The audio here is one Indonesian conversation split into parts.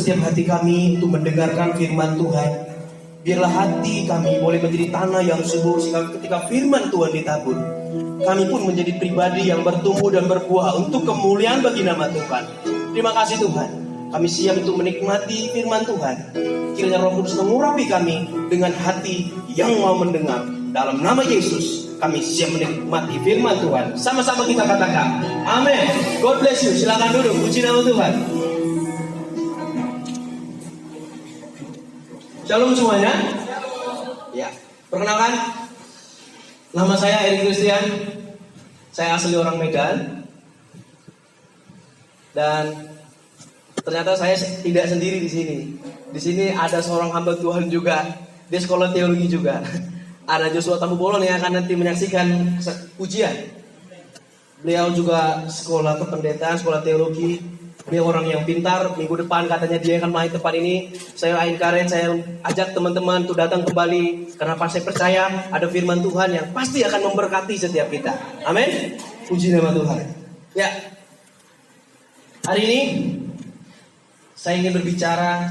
setiap hati kami untuk mendengarkan firman Tuhan. Biarlah hati kami boleh menjadi tanah yang subur, sehingga ketika firman Tuhan ditabur, kami pun menjadi pribadi yang bertumbuh dan berbuah untuk kemuliaan bagi nama Tuhan. Terima kasih Tuhan. Kami siap untuk menikmati firman Tuhan. Kiranya Roh Kudus mengurapi kami dengan hati yang mau mendengar. Dalam nama Yesus, kami siap menikmati firman Tuhan. Sama-sama kita katakan, amin. God bless you. Silakan duduk. Puji nama Tuhan. Shalom semuanya. Ya, perkenalkan, nama saya Erik Christian. Saya asli orang Medan. Dan ternyata saya tidak sendiri di sini. Di sini ada seorang hamba Tuhan juga. Dia sekolah teologi juga. Ada Joshua Tambubolon yang akan nanti menyaksikan ujian. Beliau juga sekolah kependetaan, sekolah teologi. Dia orang yang pintar. Minggu depan katanya dia akan main tempat ini. Saya encourage, saya ajak teman-teman untuk datang kembali. Karena saya percaya ada firman Tuhan yang pasti akan memberkati setiap kita. Amin. Puji nama Tuhan. Ya. Hari ini saya ingin berbicara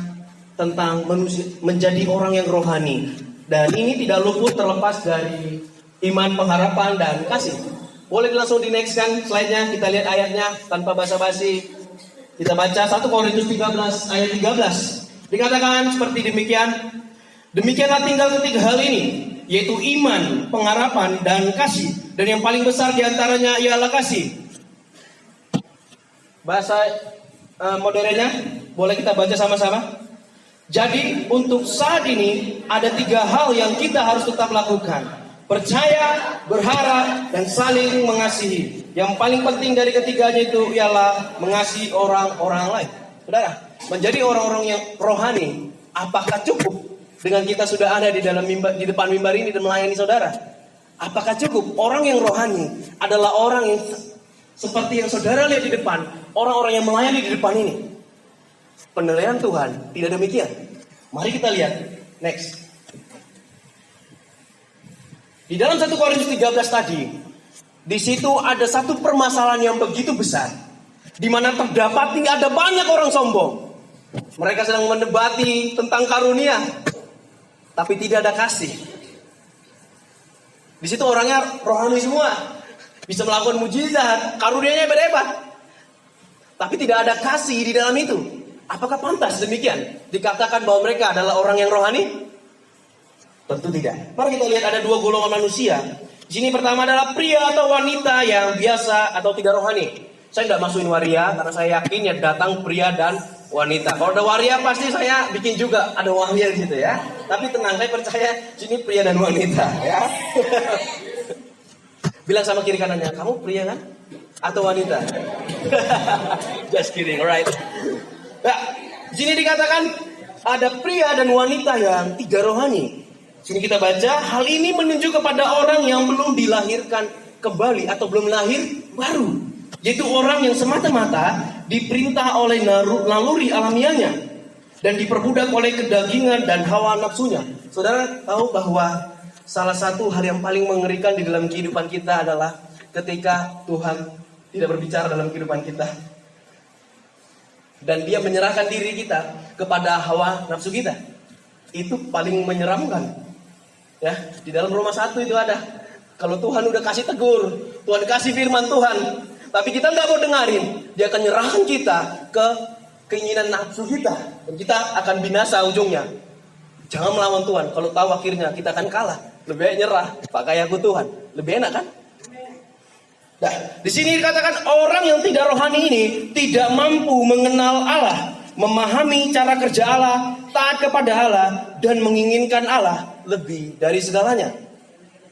tentang manusia menjadi orang yang rohani. Dan ini tidak luput terlepas dari iman, pengharapan, dan kasih. Boleh langsung di next kan slide-nya. Kita lihat ayatnya tanpa basa-basi. Kita baca 1 Korintus 13 ayat 13. Dikatakan seperti demikian. Demikianlah tinggal ketiga hal ini, yaitu iman, pengharapan, dan kasih. Dan yang paling besar diantaranya ialah kasih. Bahasa modernnya boleh kita baca sama-sama. Jadi untuk saat ini ada 3 hal yang kita harus tetap lakukan: percaya, berharap, dan saling mengasihi. Yang paling penting dari ketiganya itu ialah mengasihi orang-orang lain. Saudara, menjadi orang-orang yang rohani, apakah cukup dengan kita sudah ada di dalam di depan mimbar ini dan melayani saudara? Apakah cukup? Orang yang rohani adalah orang yang seperti yang saudara lihat di depan, orang-orang yang melayani di depan ini. Penilaian Tuhan tidak demikian. Mari kita lihat next. Di dalam 1 Korintus 13 tadi, di situ ada satu permasalahan yang begitu besar, di mana terdapati ada banyak orang sombong. Mereka sedang mendebati tentang karunia, tapi tidak ada kasih. Di situ orangnya rohani semua, bisa melakukan mujizat, karunianya hebat-hebat, tapi tidak ada kasih di dalam itu. Apakah pantas demikian dikatakan bahwa mereka adalah orang yang rohani? Tentu tidak. Mari kita lihat ada 2 golongan manusia. Di sini pertama adalah pria atau wanita yang biasa atau tidak rohani. Saya tidak masukin waria karena saya yakin ya datang pria dan wanita. Kalau ada waria pasti saya bikin juga ada waria di situ ya. Tapi tenang, saya percaya sini pria dan wanita ya. Bilang sama kiri kanannya, kamu pria kan? Atau wanita? Just kidding, alright. Nah, di sini dikatakan ada pria dan wanita yang tidak rohani. Sini kita baca, hal ini menunjuk kepada orang yang belum dilahirkan kembali atau belum lahir baru, yaitu orang yang semata-mata diperintah oleh naluri alamiahnya dan diperbudak oleh kedagingan dan hawa nafsunya. Saudara tahu bahwa salah satu hal yang paling mengerikan di dalam kehidupan kita adalah ketika Tuhan tidak berbicara dalam kehidupan kita dan Dia menyerahkan diri kita kepada hawa nafsu kita. Itu paling menyeramkan. Ya, di dalam Roma 1 itu ada. Kalau Tuhan udah kasih tegur, Tuhan kasih firman Tuhan, tapi kita nggak mau dengarin, Dia akan nyerahkan kita ke keinginan nafsu kita, dan kita akan binasa ujungnya. Jangan melawan Tuhan. Kalau tahu akhirnya kita akan kalah, lebih baik nyerah, pakai aku Tuhan, lebih enak kan? Nah, di sini dikatakan orang yang tidak rohani ini tidak mampu mengenal Allah, memahami cara kerja Allah, taat kepada Allah, dan menginginkan Allah lebih dari segalanya.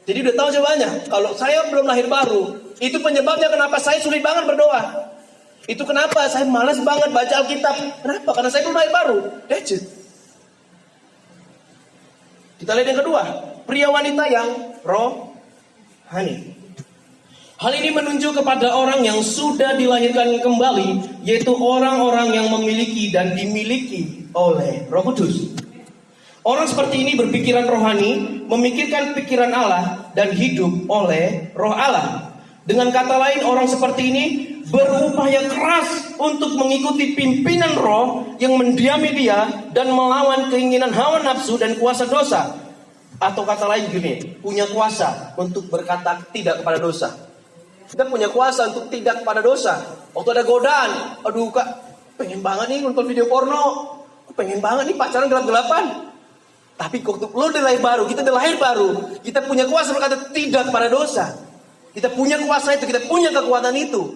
Jadi udah tahu jawabannya. Kalau saya belum lahir baru, itu penyebabnya kenapa saya sulit banget berdoa. Itu kenapa saya malas banget baca Alkitab. Kenapa? Karena saya belum lahir baru. That's it. Kita lihat yang kedua, pria wanita yang rohani. Hal ini menunjuk kepada orang yang sudah dilahirkan kembali, yaitu orang-orang yang memiliki dan dimiliki oleh Roh Kudus. Orang seperti ini berpikiran rohani, memikirkan pikiran Allah, dan hidup oleh Roh Allah. Dengan kata lain, orang seperti ini berupaya keras untuk mengikuti pimpinan roh yang mendiami dia dan melawan keinginan hawa nafsu dan kuasa dosa. Atau kata lain gini, punya kuasa untuk berkata tidak kepada dosa. Kita punya kuasa untuk tidak kepada dosa. Waktu ada godaan, aduh kak, pengen banget nih nonton video porno, pengen banget nih pacaran gelap-gelapan. Tapi waktu lo udah lahir baru, kita udah lahir baru, kita punya kuasa berkata tidak pada dosa. Kita punya kuasa itu, kita punya kekuatan itu.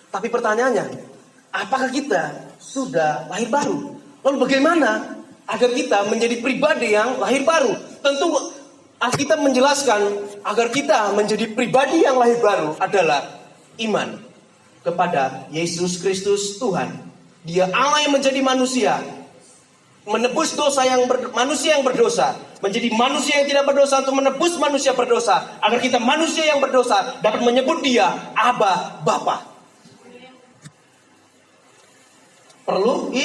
Tapi pertanyaannya, apakah kita sudah lahir baru? Lalu bagaimana agar kita menjadi pribadi yang lahir baru? Tentu Alkitab menjelaskan agar kita menjadi pribadi yang lahir baru adalah iman kepada Yesus Kristus Tuhan. Dia Allah yang menjadi manusia, menebus dosa manusia yang berdosa, menjadi manusia yang tidak berdosa untuk menebus manusia berdosa, agar kita manusia yang berdosa dapat menyebut dia Aba, Bapa. Perlu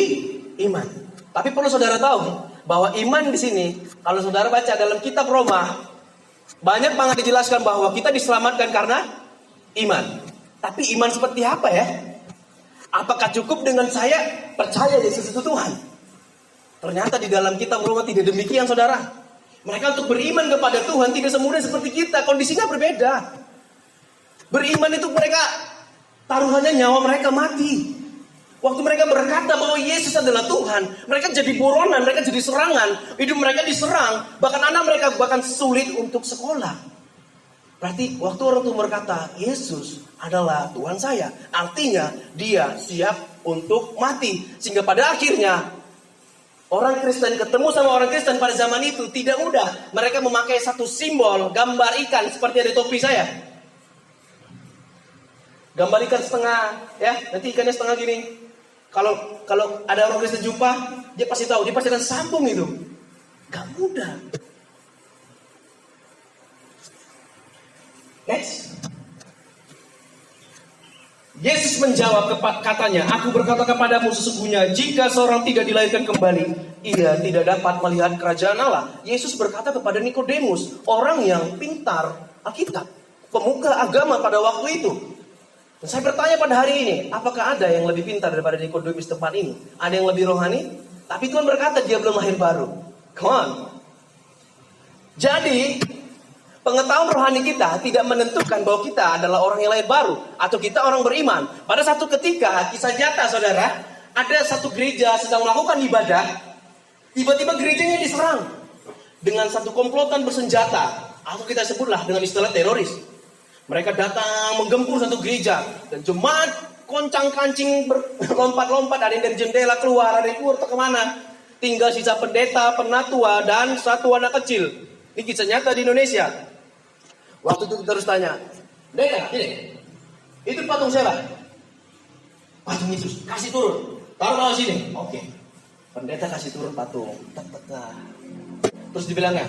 iman. Tapi perlu saudara tahu bahwa iman di sini, kalau saudara baca dalam kitab Roma, banyak banget dijelaskan bahwa kita diselamatkan karena iman. Tapi iman seperti apa ya? Apakah cukup dengan saya percaya Yesus itu Tuhan? Ternyata di dalam kitab Roma tidak demikian, saudara. Mereka untuk beriman kepada Tuhan tidak semudah seperti kita. Kondisinya berbeda. Beriman itu mereka taruhannya nyawa mereka mati. Waktu mereka berkata bahwa Yesus adalah Tuhan, mereka jadi buronan, mereka jadi serangan. Hidup mereka diserang. Bahkan anak mereka bahkan sulit untuk sekolah. Berarti waktu orang tua berkata Yesus adalah Tuhan saya, artinya dia siap untuk mati. Sehingga pada akhirnya orang Kristen ketemu sama orang Kristen pada zaman itu tidak mudah. Mereka memakai satu simbol gambar ikan seperti ada topi saya. Gambar ikan setengah, ya, nanti ikannya setengah gini. Kalau ada orang Kristen jumpa, dia pasti tahu, dia pasti akan sambung itu. Gak mudah. Next. Yesus menjawab katanya, aku berkata kepadamu sesungguhnya jika seorang tidak dilahirkan kembali, ia tidak dapat melihat kerajaan Allah. Yesus berkata kepada Nikodemus, orang yang pintar Alkitab, pemuka agama pada waktu itu. Dan saya bertanya pada hari ini, apakah ada yang lebih pintar daripada Nikodemus tempat ini? Ada yang lebih rohani? Tapi Tuhan berkata dia belum lahir baru. Come on. Jadi pengetahuan rohani kita tidak menentukan bahwa kita adalah orang yang lahir baru atau kita orang beriman. Pada satu ketika, kisah nyata saudara, ada satu gereja sedang melakukan ibadah, tiba-tiba gerejanya diserang dengan satu komplotan bersenjata, atau kita sebutlah dengan istilah teroris. Mereka datang menggempur satu gereja dan jemaat koncang-kancing berlompat-lompat, ada yang dari jendela keluar, ada yang keluar ke kemana. Tinggal sisa pendeta, penatua, dan satu anak kecil. Ini kisah nyata di Indonesia. Waktu itu kita terus tanya, pendeta, ini, itu patung siapa? Patung Yesus, kasih turun, taruh sini. Oke. Pendeta kasih turun patung. Terus dibilangnya,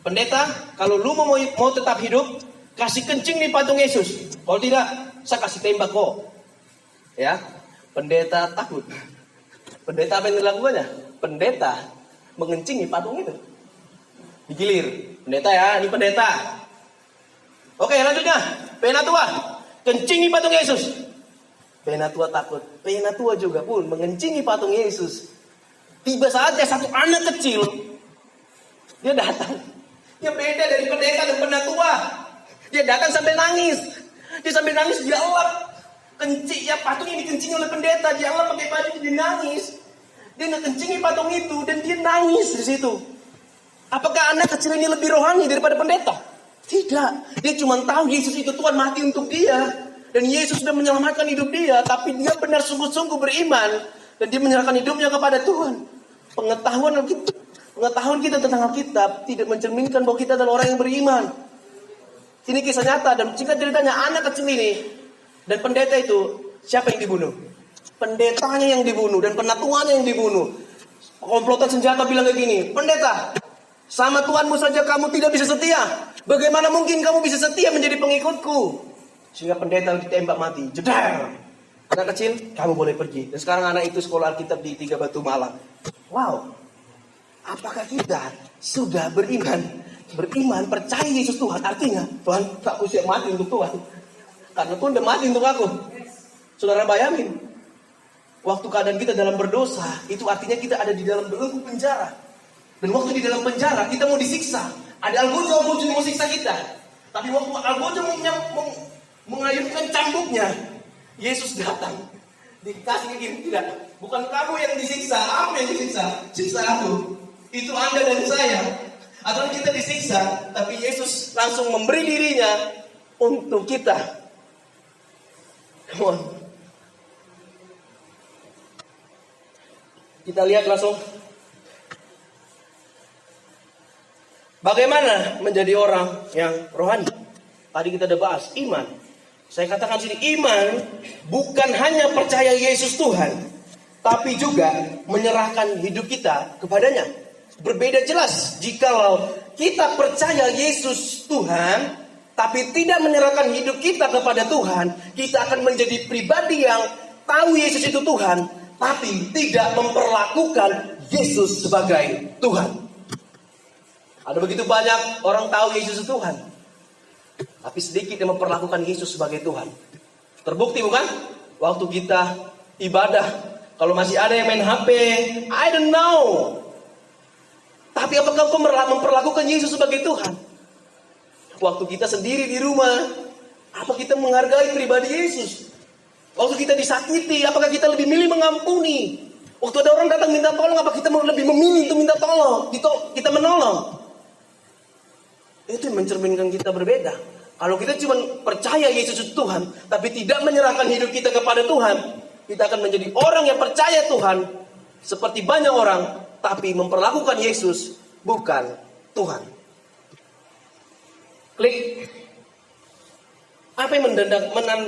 pendeta, kalau lu mau tetap hidup, kasih kencing nih patung Yesus. Kalau tidak, saya kasih tembak kok. Ya, pendeta takut. Pendeta apa yang dilakukannya? Pendeta mengencingi patung itu. Digilir. Pendeta ya, ini pendeta. Oke, lanjutnya. Penatua, kencingi patung Yesus. Penatua takut. Penatua juga pun mengencingi patung Yesus. Tiba saatnya satu anak kecil, dia datang. Dia beda dari pendeta dan penatua. Dia datang sampai nangis. Dia sampai nangis, dia elap. Kencing, ya patung ini dikencing oleh pendeta. Dia elap pakai baju, dia nangis. Dia ngekencingi patung itu dan dia nangis di situ. Apakah anak kecil ini lebih rohani daripada pendeta? Tidak. Dia cuma tahu Yesus itu Tuhan mati untuk dia. Dan Yesus sudah menyelamatkan hidup dia. Tapi dia benar sungguh-sungguh beriman. Dan dia menyerahkan hidupnya kepada Tuhan. Pengetahuan kita tentang Alkitab tidak mencerminkan bahwa kita adalah orang yang beriman. Ini kisah nyata dan singkat ceritanya anak kecil ini dan pendeta itu siapa yang dibunuh? Pendetanya yang dibunuh dan penatuannya yang dibunuh. Komplotan senjata bilang kayak gini, pendeta, sama Tuhanmu saja kamu tidak bisa setia. Bagaimana mungkin kamu bisa setia menjadi pengikutku? Sehingga pendeta ditembak mati. Jedar. Anak kecil, kamu boleh pergi. Dan sekarang anak itu sekolah Alkitab di Tiga Batu Malang. Wow. Apakah kita sudah beriman, percaya Yesus Tuhan? Artinya Tuhan tak usia mati untuk Tuhan. Karena Tuhan udah mati untuk aku. Saudara bayangin, waktu keadaan kita dalam berdosa, itu artinya kita ada di dalam belenggu penjara. Dan waktu di dalam penjara, kita mau disiksa. Ada algojo yang mau siksa kita. Tapi waktu algojo mengayunkan cambuknya, Yesus datang. Dikasih gini, tidak. Bukan kamu yang disiksa, aku yang disiksa. Siksa aku. Itu Anda dan saya. Atau kita disiksa, tapi Yesus langsung memberi dirinya untuk kita. Come on. Kita lihat langsung. Bagaimana menjadi orang yang rohani? Tadi kita udah bahas, iman. Saya katakan sini, iman bukan hanya percaya Yesus Tuhan, tapi juga menyerahkan hidup kita kepadanya. Berbeda jelas jikalau kita percaya Yesus Tuhan, tapi tidak menyerahkan hidup kita kepada Tuhan, kita akan menjadi pribadi yang tahu Yesus itu Tuhan, tapi tidak memperlakukan Yesus sebagai Tuhan. Ada begitu banyak orang tahu Yesus itu Tuhan, tapi sedikit yang memperlakukan Yesus sebagai Tuhan. Terbukti bukan? Waktu kita ibadah, kalau masih ada yang main HP, I don't know. Tapi apakah kau memperlakukan Yesus sebagai Tuhan? Waktu kita sendiri di rumah, apa kita menghargai pribadi Yesus? Waktu kita disakiti, apakah kita lebih milih mengampuni? Waktu ada orang datang minta tolong, apa kita lebih memilih untuk minta tolong? Kita menolong. Itu yang mencerminkan kita berbeda. Kalau kita cuma percaya Yesus itu Tuhan, tapi tidak menyerahkan hidup kita kepada Tuhan, kita akan menjadi orang yang percaya Tuhan, seperti banyak orang, tapi memperlakukan Yesus bukan Tuhan. Klik. Apa yang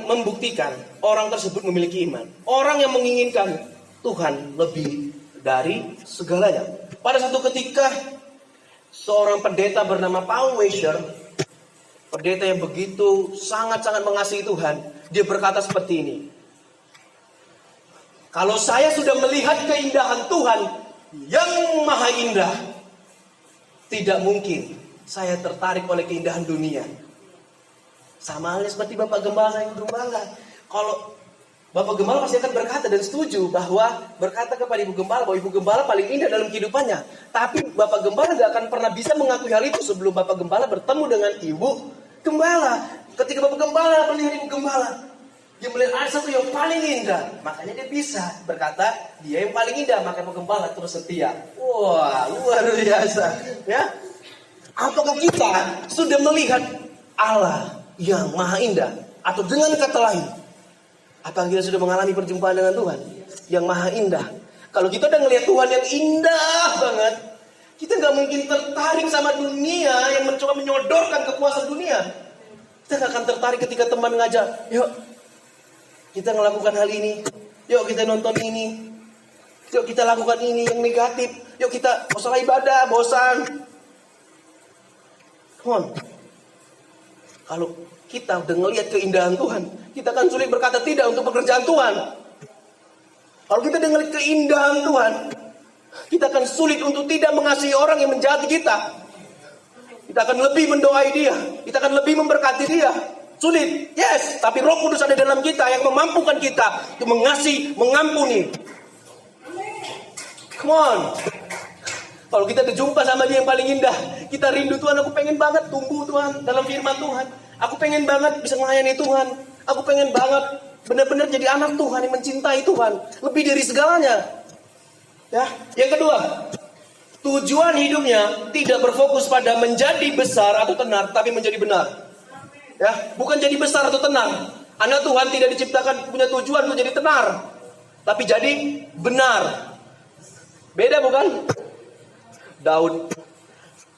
membuktikan orang tersebut memiliki iman? Orang yang menginginkan Tuhan lebih dari segalanya. Pada satu ketika, seorang pendeta bernama Paul Washer, pendeta yang begitu sangat-sangat mengasihi Tuhan, dia berkata seperti ini. Kalau saya sudah melihat keindahan Tuhan yang maha indah, tidak mungkin saya tertarik oleh keindahan dunia. Sama halnya seperti Bapak Gembala saya Gembala. Kalau Bapak Gembala pasti akan berkata dan setuju bahwa berkata kepada Ibu Gembala bahwa Ibu Gembala paling indah dalam kehidupannya. Tapi Bapak Gembala gak akan pernah bisa mengakui hal itu sebelum Bapak Gembala bertemu dengan Ibu Gembala. Ketika Bapak Gembala melihat Ibu Gembala, dia melihat ada satu yang paling indah. Makanya dia bisa berkata dia yang paling indah. Maka Bapak Gembala terus setia. Wah, luar biasa. Ya, apakah kita sudah melihat Allah yang maha indah? Atau dengan kata lain, apakah kita sudah mengalami perjumpaan dengan Tuhan yang maha indah? Kalau kita udah ngelihat Tuhan yang indah banget, kita gak mungkin tertarik sama dunia yang mencoba menyodorkan kepuasan dunia. Kita gak akan tertarik ketika teman ngajak, yuk kita melakukan hal ini, yuk kita nonton ini, yuk kita lakukan ini yang negatif, yuk kita bosan ibadah, bosan. Come on. Kalau kita udah ngelihat keindahan Tuhan, kita akan sulit berkata tidak untuk pekerjaan Tuhan. Kalau kita udah ngelihat keindahan Tuhan, kita akan sulit untuk tidak mengasihi orang yang menjahati kita. Kita akan lebih mendoai dia, kita akan lebih memberkati dia. Sulit, yes, tapi Roh Kudus ada dalam kita yang memampukan kita untuk mengasihi, mengampuni. Come on. Kalau kita berjumpa sama dia yang paling indah, kita rindu Tuhan, aku pengen banget tumbuh Tuhan dalam firman Tuhan. Aku pengen banget bisa melayani Tuhan. Aku pengen banget benar-benar jadi anak Tuhan yang mencintai Tuhan lebih dari segalanya. Ya, yang kedua, tujuan hidupnya tidak berfokus pada menjadi besar atau tenar, tapi menjadi benar. Ya, bukan jadi besar atau tenang. Anak Tuhan tidak diciptakan punya tujuan untuk jadi tenar, tapi jadi benar. Beda bukan? Daud,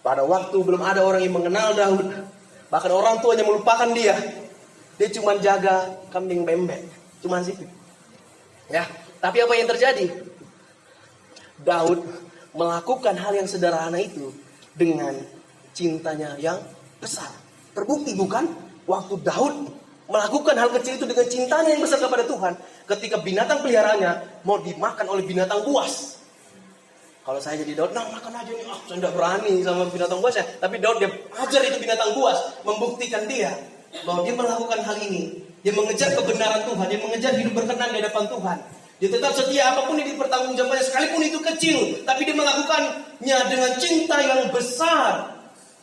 pada waktu belum ada orang yang mengenal Daud, bahkan orang tuanya melupakan dia. Dia cuma jaga kambing bembek, cuma situ. Ya, tapi apa yang terjadi? Daud melakukan hal yang sederhana itu dengan cintanya yang besar. Terbukti bukan? Waktu Daud melakukan hal kecil itu dengan cintanya yang besar kepada Tuhan, ketika binatang peliharaannya mau dimakan oleh binatang buas. Kalau saya jadi Daud, nah makan aja nih, saya tidak berani sama binatang buas ya. Tapi Daud dia ajar itu binatang buas, membuktikan dia bahwa dia melakukan hal ini. Dia mengejar kebenaran Tuhan, dia mengejar hidup berkenan di hadapan Tuhan. Dia tetap setia apapun yang dipertanggungjawabkannya, sekalipun itu kecil, tapi dia melakukannya dengan cinta yang besar.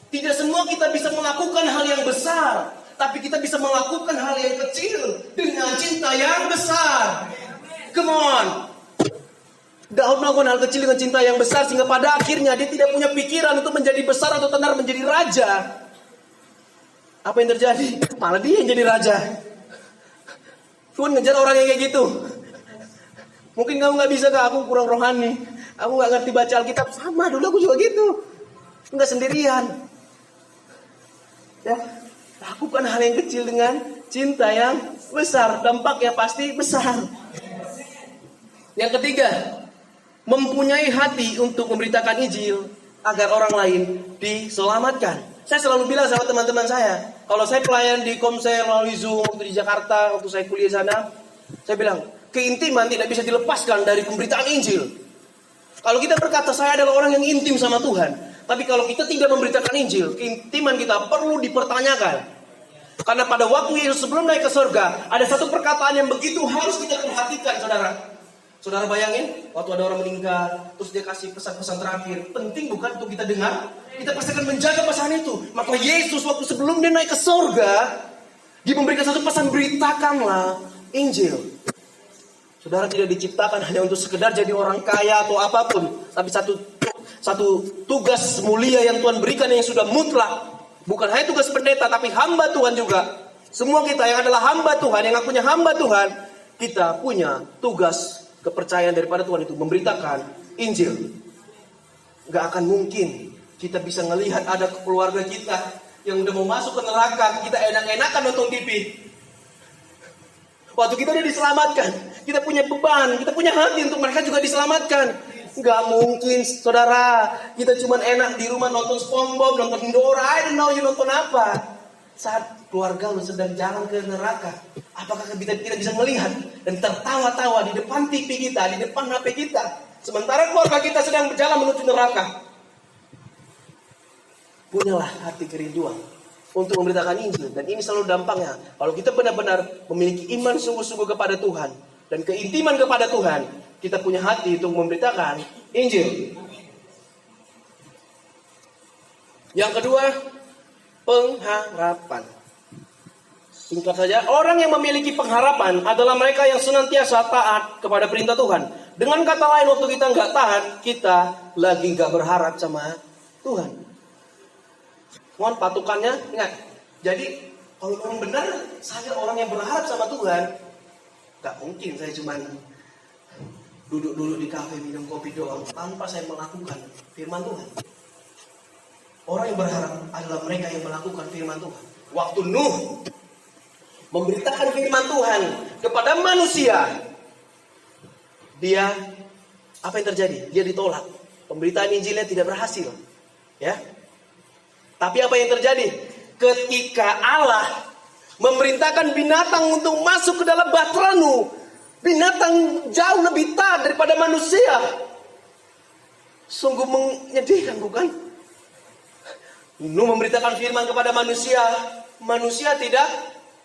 Tidak semua kita bisa melakukan hal yang besar, tapi kita bisa melakukan hal yang kecil dengan cinta yang besar. Come on. Daud melakukan hal kecil dengan cinta yang besar, sehingga pada akhirnya dia tidak punya pikiran untuk menjadi besar atau tenar menjadi raja. Apa yang terjadi? Malah dia yang jadi raja. Tuhan ngejar orang yang kayak gitu. Mungkin kamu gak bisa, Kak, aku kurang rohani, aku gak ngerti baca Alkitab. Sama, dulu aku juga gitu. Enggak sendirian. Ya, lakukan hal yang kecil dengan cinta yang besar, dampaknya pasti besar. Yang ketiga, mempunyai hati untuk memberitakan Injil agar orang lain diselamatkan. Saya selalu bilang sama teman-teman saya, kalau saya pelayan di Komsel melalui Zoom waktu di Jakarta, waktu saya kuliah sana, saya bilang, keintiman tidak bisa dilepaskan dari pemberitaan Injil. Kalau kita berkata saya adalah orang yang intim sama Tuhan, tapi kalau kita tidak memberitakan Injil, keintiman kita perlu dipertanyakan. Karena pada waktu Yesus sebelum naik ke surga, ada satu perkataan yang begitu harus kita perhatikan, saudara. Saudara bayangin, waktu ada orang meninggal, terus dia kasih pesan-pesan terakhir. Penting bukan untuk kita dengar? Kita pasti akan menjaga pesan itu. Maka Yesus waktu sebelum dia naik ke surga, dia memberikan satu pesan, beritakanlah Injil. Saudara tidak diciptakan hanya untuk sekedar jadi orang kaya atau apapun, tapi satu tugas mulia yang Tuhan berikan yang sudah mutlak. Bukan hanya tugas pendeta, tapi hamba Tuhan juga. Semua kita yang adalah hamba Tuhan, yang ngakunya hamba Tuhan, kita punya tugas kepercayaan daripada Tuhan itu, memberitakan Injil. Gak akan mungkin kita bisa ngelihat ada keluarga kita yang udah mau masuk ke neraka, kita enak-enakan nonton TV. Waktu kita udah diselamatkan, kita punya beban, kita punya hati untuk mereka juga diselamatkan. Gak mungkin, saudara, kita cuma enak di rumah nonton SpongeBob, nonton Dora, I don't know you nonton apa. Saat keluarga lu sedang jalan ke neraka, apakah kita bisa melihat dan tertawa-tawa di depan TV kita, di depan HP kita, sementara keluarga kita sedang berjalan menuju neraka? Punyalah hati kerinduan untuk memberitakan Injil. Dan ini selalu dampaknya kalau kita benar-benar memiliki iman sungguh-sungguh kepada Tuhan dan keintiman kepada Tuhan, kita punya hati untuk memberitakan Injil. Yang kedua, pengharapan. Singkat saja, orang yang memiliki pengharapan adalah mereka yang senantiasa taat kepada perintah Tuhan. Dengan kata lain, waktu kita nggak taat, kita lagi nggak berharap sama Tuhan. Mohon patukannya, ingat. Jadi kalau orang benar, saya orang yang berharap sama Tuhan, gak mungkin saya cuma duduk-duduk di kafe minum kopi doang tanpa saya melakukan firman Tuhan. Orang yang berharap adalah mereka yang melakukan firman Tuhan. Waktu Nuh memberitakan firman Tuhan kepada manusia, dia apa yang terjadi? Dia ditolak. Pemberitaan Injilnya tidak berhasil. Ya. Tapi apa yang terjadi? Ketika Allah memerintahkan binatang untuk masuk ke dalam bahtera Nuh, binatang jauh lebih taat daripada manusia. Sungguh menyedihkan, bukan? Nuh memberitakan firman kepada manusia, manusia tidak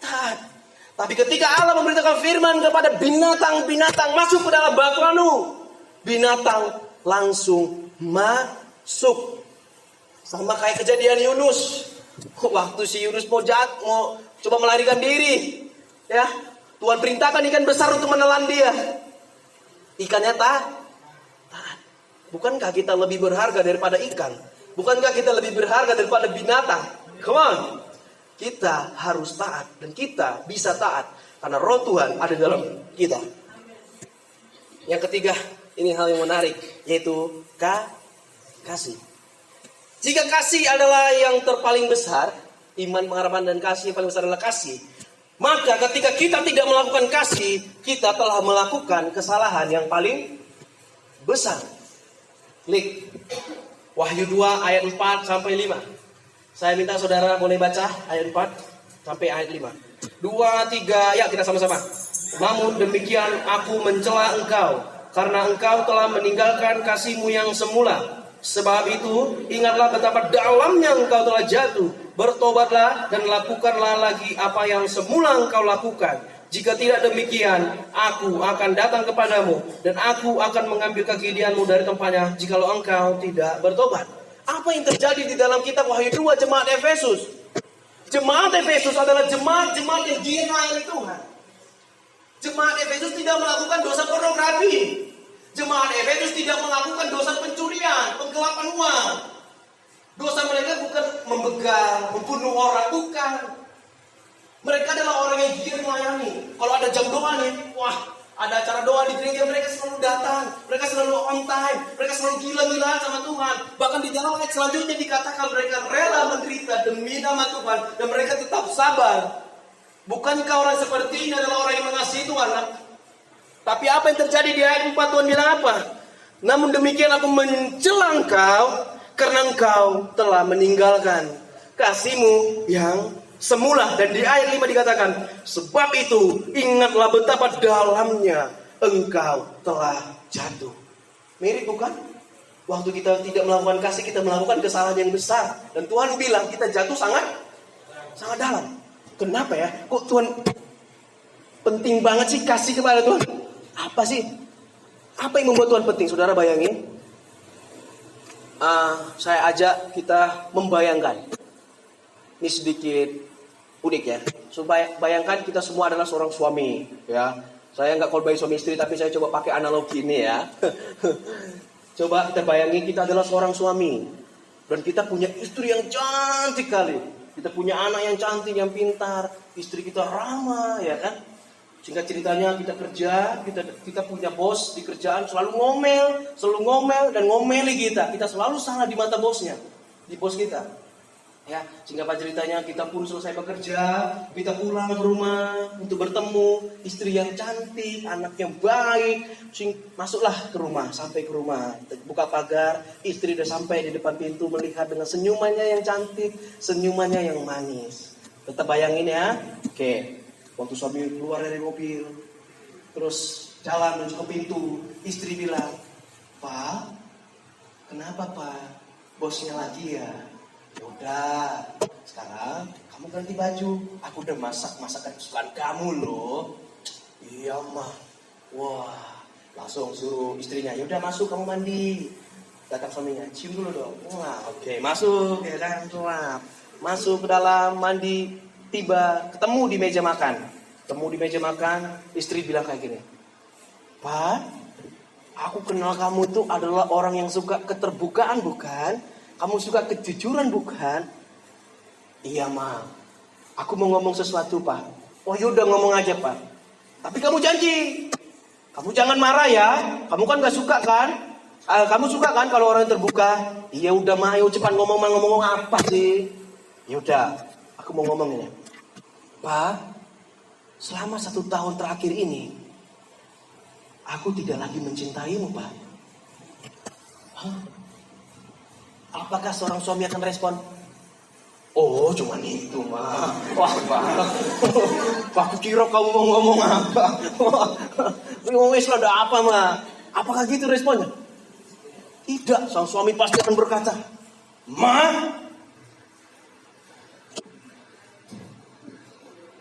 taat. Tapi ketika Allah memberitakan firman kepada binatang-binatang masuk ke dalam bahtera Nuh, binatang langsung masuk. Sama kayak kejadian Yunus. Waktu si Yunus mau coba melarikan diri, ya, Tuhan perintahkan ikan besar untuk menelan dia. Ikannya taat. Bukankah kita lebih berharga daripada ikan? Bukankah kita lebih berharga daripada binatang? Come on. Kita harus taat. Dan kita bisa taat karena roh Tuhan ada dalam kita. Yang ketiga, ini hal yang menarik, yaitu kasih. Jika kasih adalah yang terpaling besar, iman, pengharapan, dan kasih yang paling besar adalah kasih, maka ketika kita tidak melakukan kasih, kita telah melakukan kesalahan yang paling besar. Klik Wahyu 2 ayat 4 sampai 5. Saya minta saudara boleh baca ayat 4 sampai ayat 5. 2, 3, ya kita sama-sama. Namun demikian aku mencela engkau, karena engkau telah meninggalkan kasihmu yang semula. Sebab itu, ingatlah betapa dalamnya engkau telah jatuh. Bertobatlah dan lakukanlah lagi apa yang semula engkau lakukan. Jika tidak demikian, aku akan datang kepadamu dan aku akan mengambil kegidianmu dari tempatnya jikalau engkau tidak bertobat. Apa yang terjadi di dalam kitab Wahyu 2 jemaat Efesus? Jemaat Efesus adalah jemaat-jemaat yang giat melayani Tuhan. Jemaat Efesus tidak melakukan dosa pornografi. Jemaat Efesus tidak melakukan dosa pencurian, penggelapan uang. Dosa mereka bukan membegal, membunuh orang, bukan. Mereka adalah orang yang giat melayani. Kalau ada jam doa nih, wah, ada acara doa di gereja, mereka selalu datang. Mereka selalu on time. Mereka selalu gila-gilaan sama Tuhan. Bahkan di dalam ayat selanjutnya dikatakan mereka rela menderita demi nama Tuhan. Dan mereka tetap sabar. Bukankah orang seperti ini adalah orang yang mengasihi Tuhan? Tapi apa yang terjadi di ayat 4, Tuhan bilang apa? Namun demikian aku mencela engkau karena engkau telah meninggalkan kasihmu yang semula. Dan di ayat 5 dikatakan, sebab itu ingatlah betapa dalamnya engkau telah jatuh. Mirip bukan? Waktu kita tidak melakukan kasih, kita melakukan kesalahan yang besar. Dan Tuhan bilang kita jatuh sangat dalam. Kenapa ya? Kok Tuhan penting banget sih kasih kepada Tuhan? Apa sih? Apa yang membuat Tuhan penting? Saudara bayangin. Saya ajak kita membayangkan. Ini sedikit unik ya. Supaya bayangkan kita semua adalah seorang suami, ya. Saya nggak call by suami istri, tapi saya coba pakai analogi ini ya. Coba kita bayangin kita adalah seorang suami dan kita punya istri yang cantik kali. Kita punya anak yang cantik, yang pintar, istri kita ramah, ya kan? Singkat ceritanya kita kerja, kita punya bos di kerjaan selalu ngomel dan ngomeli kita. Kita selalu salah di mata bosnya, di bos kita. Ya, sehingga pada ceritanya kita pun selesai bekerja, kita pulang ke rumah untuk bertemu istri yang cantik, anak yang baik. Masuklah ke rumah, sampai ke rumah, buka pagar, istri udah sampai di depan pintu melihat dengan senyumannya yang cantik, senyumannya yang manis. Tetap bayangin ya. Oke, waktu suami keluar dari mobil, terus jalan menuju ke pintu, istri bilang, "Pak, kenapa Pak? Bosnya lagi ya?" "Udah, sekarang kamu ganti baju. Aku udah masak masakan kesukaan kamu loh." "Iya mah." Wah, langsung suruh istrinya, "Yaudah masuk kamu mandi." Datang suaminya, "Cium dulu dong." Wah, oke, masuk ya kan, masuk ke dalam mandi. Tiba ketemu di meja makan. Istri bilang kayak gini, "Pak, aku kenal kamu itu adalah orang yang suka keterbukaan bukan? Kamu suka kejujuran bukan?" "Iya Ma, aku mau ngomong sesuatu Pak." "Oh yaudah ngomong aja Pak. Tapi kamu janji, kamu jangan marah ya. Kamu kan gak suka kan? Kamu suka kan kalau orang terbuka?" "Iya udah Ma, ayo cepat ngomong apa sih?" "Yaudah, aku mau ngomong ini. Pak, selama 1 tahun terakhir ini, aku tidak lagi mencintaimu Pak." "Hah? Apakah seorang suami akan respon?" "Oh, cuman itu, Ma." "Wah, Pak, aku kira kamu mau ngomong apa." "Wes ada apa, Ma?" Apakah gitu responnya? Tidak, sang suami pasti akan berkata, "Ma,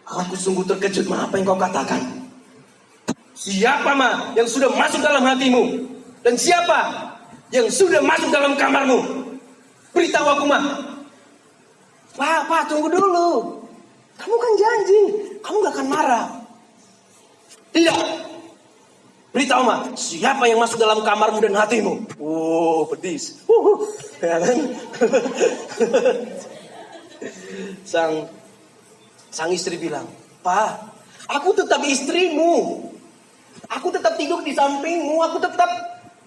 aku sungguh terkejut, Ma, apa yang kau katakan. Siapa, Ma, yang sudah masuk dalam hatimu? Dan siapa yang sudah masuk dalam kamarmu? Beritahu aku, Ma." Pak, tunggu dulu. Kamu kan janji, kamu gak akan marah." "Tidak. Beritahu, Ma, siapa yang masuk dalam kamarmu dan hatimu?" Oh, pedis. Ya kan? Sang istri bilang, "Pak, aku tetap istrimu. Aku tetap tidur di sampingmu. Aku tetap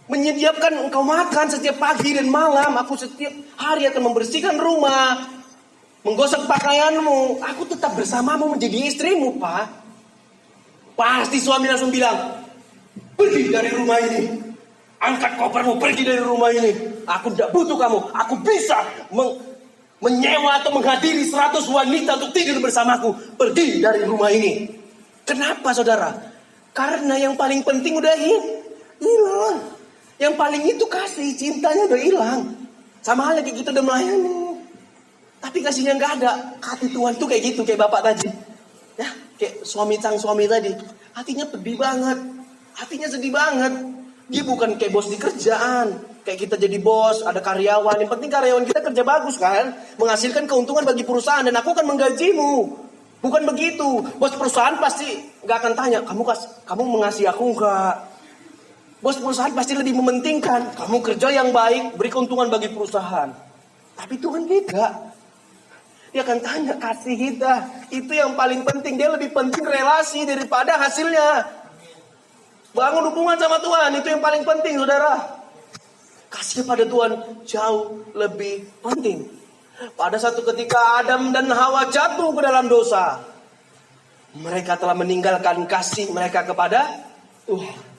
menyediakan engkau makan setiap pagi dan malam. Aku setiap hari akan membersihkan rumah, menggosok pakaianmu. Aku tetap bersamamu menjadi istrimu, Pak." Pasti suami langsung bilang, "Pergi dari rumah ini. Angkat kopermu, pergi dari rumah ini. Aku tidak butuh kamu. Aku bisa menyewa atau menghadiri 100 wanita untuk tidur bersamaku. Pergi dari rumah ini." Kenapa saudara? Karena yang paling penting udah hilang. Yang paling itu kasih, cintanya udah hilang. Sama halnya kayak kita udah melayani, tapi kasihnya nggak ada. Hati Tuhan tuh kayak gitu, kayak bapak tadi. Ya, kayak sang suami tadi. Hatinya pedih banget. Hatinya sedih banget. Dia bukan kayak bos di kerjaan. Kayak kita jadi bos, ada karyawan. Yang penting karyawan kita kerja bagus kan. Menghasilkan keuntungan bagi perusahaan. Dan aku akan menggajimu. Bukan begitu. Bos perusahaan pasti nggak akan tanya, kamu mengasihi aku nggak? Bos perusahaan pasti lebih mementingkan kamu kerja yang baik, beri keuntungan bagi perusahaan. Tapi Tuhan tidak. Dia akan tanya kasih kita. Itu yang paling penting. Dia lebih penting relasi daripada hasilnya. Bangun hubungan sama Tuhan, itu yang paling penting, saudara. Kasih kepada Tuhan jauh lebih penting. Pada satu ketika Adam dan Hawa jatuh ke dalam dosa, mereka telah meninggalkan kasih mereka kepada Tuhan.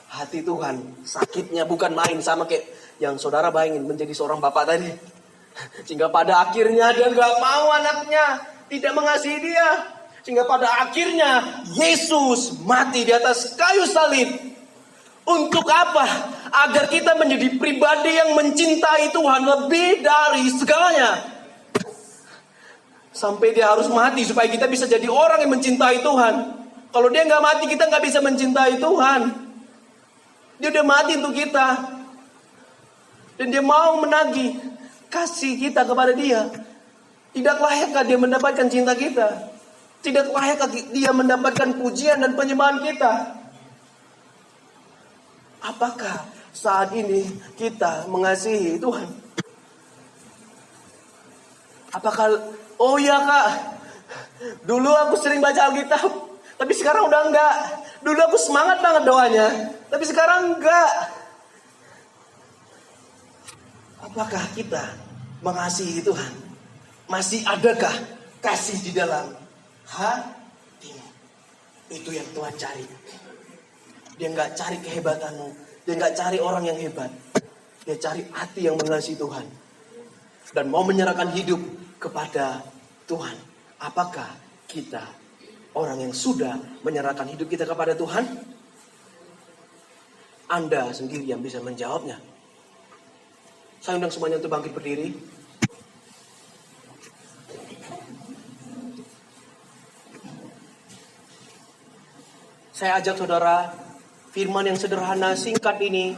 Hati Tuhan sakitnya bukan main, sama kayak yang saudara bayangin menjadi seorang bapak tadi. Sehingga pada akhirnya dia gak mau anaknya, tidak mengasihi dia. Sehingga pada akhirnya Yesus mati di atas kayu salib. Untuk apa? Agar kita menjadi pribadi yang mencintai Tuhan lebih dari segalanya. Sampai dia harus mati supaya kita bisa jadi orang yang mencintai Tuhan. Kalau dia gak mati, kita gak bisa mencintai Tuhan. Dia udah mati untuk kita. Dan dia mau menagih kasih kita kepada dia. Tidak layakkah dia mendapatkan cinta kita? Tidak layakkah dia mendapatkan pujian dan penyembahan kita? Apakah saat ini kita mengasihi Tuhan? Apakah, oh ya kak, dulu aku sering baca Alkitab, tapi sekarang udah enggak. Dulu aku semangat banget doanya, tapi sekarang enggak. Apakah kita mengasihi Tuhan? Masih adakah kasih di dalam hatimu? Itu yang Tuhan cari. Dia nggak cari kehebatanmu, dia nggak cari orang yang hebat. Dia cari hati yang mengasihi Tuhan dan mau menyerahkan hidup kepada Tuhan. Apakah kita orang yang sudah menyerahkan hidup kita kepada Tuhan? Anda sendiri yang bisa menjawabnya. Saya undang semuanya untuk bangkit berdiri. Saya ajak saudara, firman yang sederhana singkat ini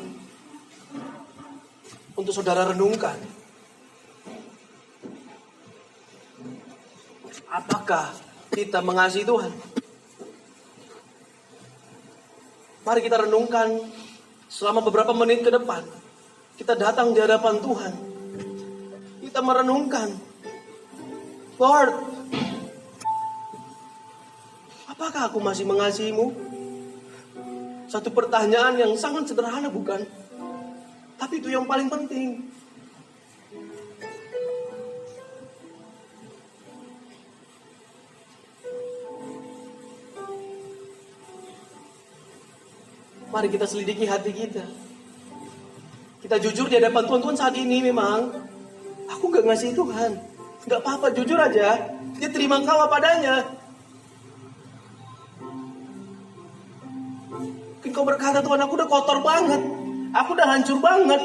untuk saudara renungkan. Apakah kita mengasihi Tuhan? Mari kita renungkan selama beberapa menit ke depan. Kita datang di hadapan Tuhan. Kita merenungkan, Lord, apakah aku masih mengasihimu? Satu pertanyaan yang sangat sederhana bukan? Tapi itu yang paling penting. Mari kita selidiki hati kita. Kita jujur di hadapan Tuhan. Tuhan, saat ini memang aku gak ngasih Tuhan. Gak apa-apa, jujur aja. Dia terima kau apa adanya. Mungkin kau berkata, Tuhan, aku udah kotor banget. Aku udah hancur banget.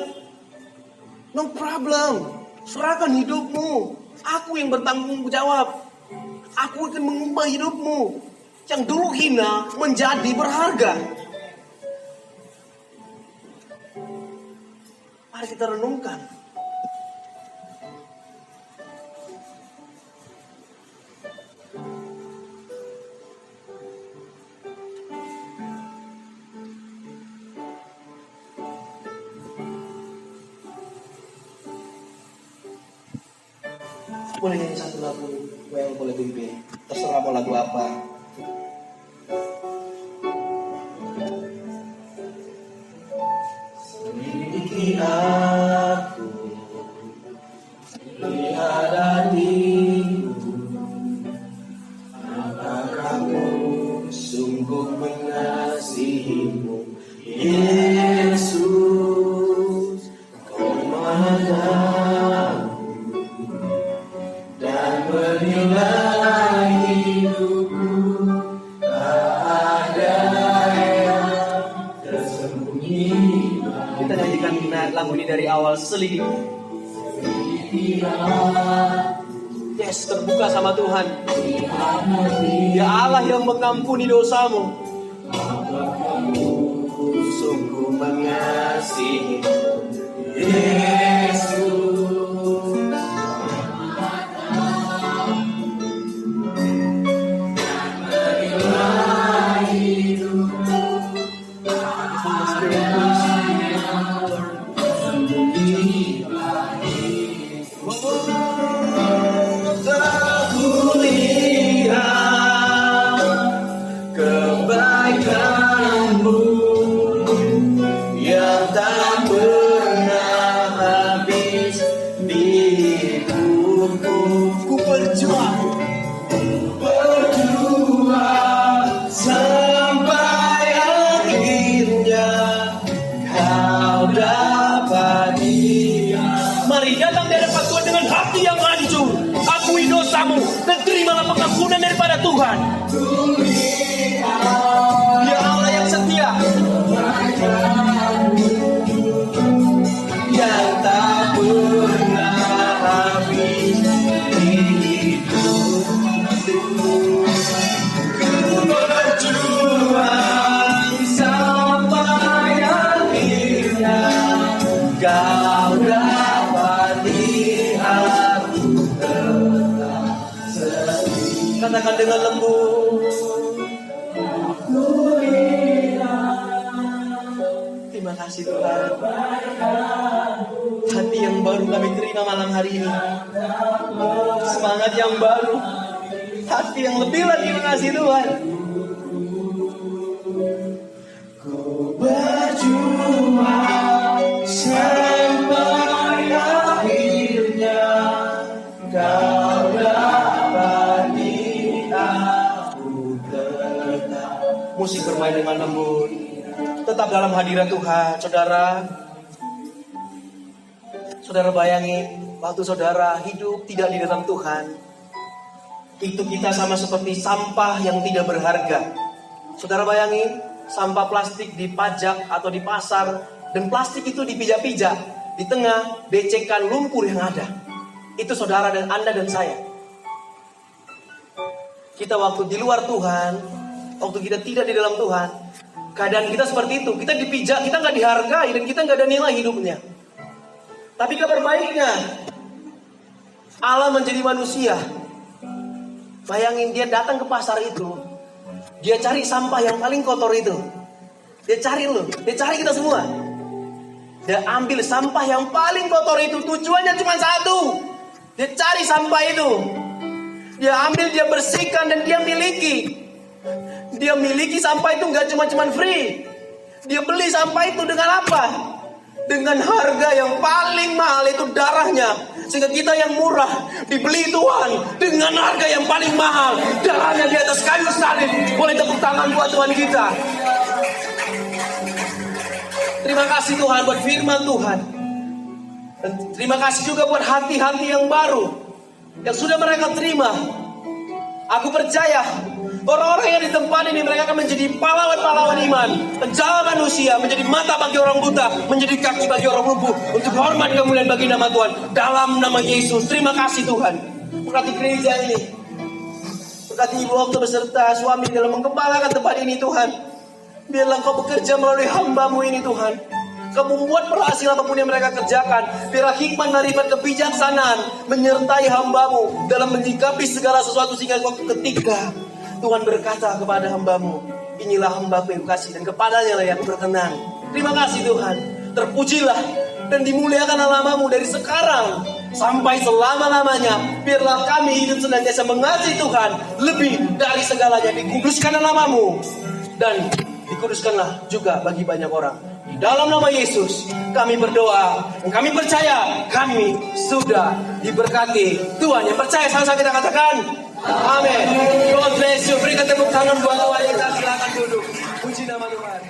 No problem. Serahkan hidupmu. Aku yang bertanggung jawab. Aku akan mengubah hidupmu. Yang dulu hina menjadi berharga. Mari kita renungkan. Boleh nyanyi satu lagu, boleh pimpin. Terserah mau lagu apa. Selidiki aku, lihat hatimu. Apakah kamu sungguh mengasihimu, Yesus? Kau Maha dan menilai hidupku. awal selidiki. Yes, terbuka sama Tuhan. Ya Allah yang mengampuni dosamu, sungguh mengasihi Yesus. Mari datang di hadapan Tuhan dengan hati yang hancur. Akui dosamu dan terimalah pengampunan daripada Tuhan. Ya Allah yang setia, yang tak pernah habis hidup, berjuang sampai akhirnya kau dapat lihat tetap setia. Katakan dengan lembut, terima kasih Tuhan. Hati yang baru kami terima malam hari ini. Semangat yang baru, hati yang lebih lagi mengasihi Tuhan. Ku berjuang sampai akhirnya kau dapat di aku tetap. Musik bermain dengan lembut, tetap dalam hadirat Tuhan. Saudara bayangin waktu saudara hidup tidak di dalam Tuhan, itu kita sama seperti sampah yang tidak berharga. Saudara bayangin sampah plastik dipajak atau di pasar, dan plastik itu dipijak-pijak, di tengah becekan lumpur yang ada. Itu saudara dan Anda dan saya. Kita waktu di luar Tuhan, waktu kita tidak di dalam Tuhan, keadaan kita seperti itu. Kita dipijak, kita nggak dihargai, dan kita nggak ada nilai hidupnya. Tapi kabar baiknya, Allah menjadi manusia. Bayangin dia datang ke pasar itu, dia cari sampah yang paling kotor itu. Dia cari kita semua. Dia ambil sampah yang paling kotor itu, tujuannya cuma satu. Dia cari sampah itu, dia ambil, dia bersihkan, dan dia miliki. Dia miliki sampah itu nggak cuma free. Dia beli sampah itu dengan apa? Dengan harga yang paling mahal, itu darahnya. Sehingga kita yang murah dibeli Tuhan dengan harga yang paling mahal. Darahnya di atas kayu salib. Boleh tepuk tangan buat Tuhan kita. Terima kasih Tuhan buat firman Tuhan. Dan terima kasih juga buat hati-hati yang baru yang sudah mereka terima. Aku percaya orang-orang yang di tempat ini, mereka akan menjadi pahlawan-pahlawan iman, penjala manusia, menjadi mata bagi orang buta, menjadi kaki bagi orang lumpuh, untuk hormat kemuliaan bagi nama Tuhan. Dalam nama Yesus, terima kasih Tuhan. Berkati gereja ini, berkati ibu waktu beserta suami dalam mengembalakan tempat ini Tuhan. Biarlah Kau bekerja melalui hamba-Mu ini Tuhan. Kau membuat berhasil apapun yang mereka kerjakan. Biarlah hikmat, marifat, kebijaksanaan menyertai hamba-Mu dalam menyikapi segala sesuatu, sehingga waktu ketika Tuhan berkata kepada hamba-Mu, inilah hamba-Ku yang kasih, dan kepadanya lah yang berkenan. Terima kasih Tuhan. Terpujilah dan dimuliakan nama-Mu dari sekarang sampai selama-lamanya. Biarlah kami hidup senantiasa mengasihi Tuhan lebih dari segalanya. Dikuduskan nama-Mu, dan dikuduskanlah juga bagi banyak orang. Di dalam nama Yesus kami berdoa, dan kami percaya kami sudah diberkati Tuhan. Yang percaya sama-sama kita katakan amin. God bless you. Berikan tepuk tangan buat Tuhan kita. Silakan duduk. Puji nama Tuhan.